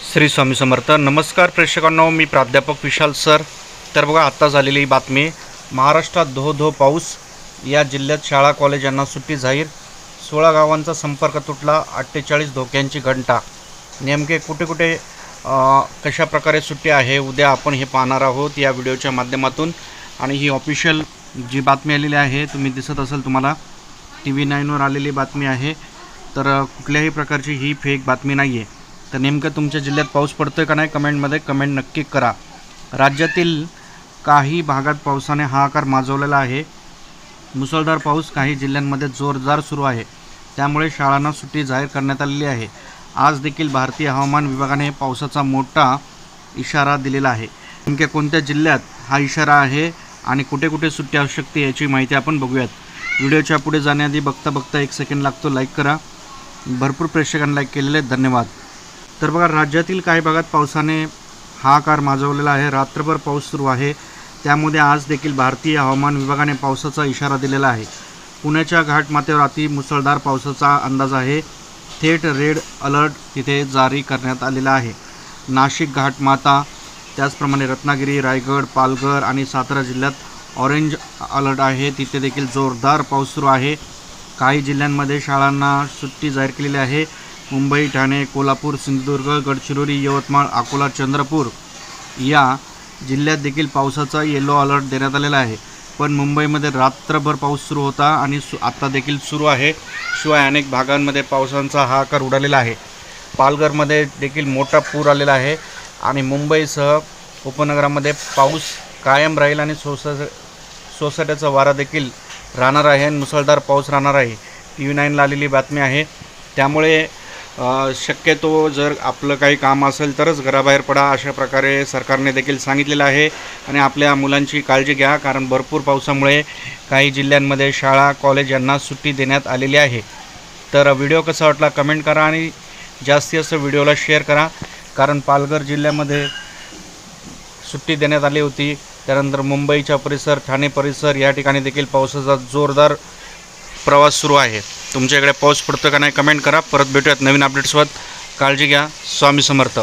श्री स्वामी समर्थ. नमस्कार प्रेक्षकांनो, मी प्राध्यापक विशाल सर. तर बघा, आत्ता झालेली बातमी. महाराष्ट्रात धो पाऊस. या जिल्ह्यात शाळा कॉलेज यांना सुट्टी जाहीर. 16 गावांचा संपर्क तुटला. 48 धोक्यांची घंटा. नेमके कुठे कुठे कशा प्रकारे सुट्टी आहे उद्या आपण हे पाहणार आहोत या व्हिडिओच्या माध्यमातून. आणि ही ऑफिशियल जी बातमी आलेली आहे, तुम्ही दिसत असेल तुम्हाला, TV9वर आलेली बातमी आहे. तर कुठल्याही प्रकारची ही फेक बातमी नाही आहे. तर नेमकं तुमच्या जिल्ह्यात पाऊस पडतोय का नाही, कमेंटमध्ये कमेंट नक्की करा. राज्यातील काही भागात पावसाने हाहाकार माजवलेला आहे. मुसळधार पाऊस काही जिल्ह्यांमध्ये जोरदार सुरू आहे. त्यामुळे शाळांना सुट्टी जाहीर करण्यात आलेली आहे. आज देखील भारतीय हवामान विभागाने पावसाचा मोठा इशारा दिलेला आहे. नेमक्या कोणत्या जिल्ह्यात हा इशारा आहे आणि कुठे कुठे सुट्टी असू शकते याची माहिती आपण बघूयात. व्हिडिओच्या पुढे जाण्याआधी बघता 1 सेकंड लागतो, लाईक करा. भरपूर प्रेक्षकांना लाईक केलेले, धन्यवाद. तर बघा, राज्यातील काही भागात पावसाने हाहाकार माजवलेला आहे. रात्रभर पाऊस सुरू आहे. त्यामध्ये आज देखील भारतीय हवामान विभागाने पावसाचा इशारा दिलेला आहे. पुण्याच्या घाटमाथ्यावर अति मुसळधार पावसाचा अंदाज आहे. थेट रेड अलर्ट तिथे जारी करण्यात आलेला आहे. नाशिक, घाटमाथा, त्याचप्रमाणे रत्नागिरी, रायगड, पालघर आणि सातारा जिल्ह्यात ऑरेंज अलर्ट आहे. तिथे देखील जोरदार पाऊस सुरू आहे. काही जिल्ह्यांमध्ये शाळांना सुट्टी जाहीर केलेली आहे. मुंबई, ठाणे, कोल्हापूर, सिंधुदुर्ग, गडचिरोली, यवतमाळ, अकोला, चंद्रपूर या जिल्ह्यात देखील पावसाचा येलो अलर्ट देण्यात आलेला आहे. पण मुंबईमध्ये रात्रभर पाऊस सुरू होता आणि आत्ता देखील सुरू आहे. शिवाय अनेक भागांमध्ये पावसाचा हाहाकार उडालेला आहे. पालघरमध्ये देखील मोठा पूर आलेला आहे आणि मुंबईसह उपनगरामध्ये पाऊस कायम राहील आणि सोसाट्याचा वारा देखील राहणार आहे आणि मुसळधार पाऊस राहणार आहे. TV9ला आलेली बातमी आहे. त्यामुळे शक्यतो जर आपलं काही काम असेल तरच घराबाहेर पडा, अशा प्रकारे सरकारने देखील सांगितलेलं आहे. आणि आपल्या मुलांची काळजी घ्या, कारण भरपूर पावसामुळे काही जिल्ह्यांमध्ये शाळा कॉलेज यांना सुट्टी देण्यात आलेली आहे. तर व्हिडिओ कसा वाटला कमेंट करा आणि जास्तीत जास्त व्हिडिओला शेअर करा, कारण पालघर जिल्ह्यामध्ये सुट्टी देण्यात आली होती. त्यानंतर मुंबईच्या परिसर, ठाणे परिसर या ठिकाणी देखील पावसाचा जोरदार प्रवास सुरू आहे. तुमच्याकडे पाऊस पडतो का नाही कमेंट करा. परत भेटूयात नवीन अपडेट्ससोबत. काळजी घ्या. स्वामी समर्थ.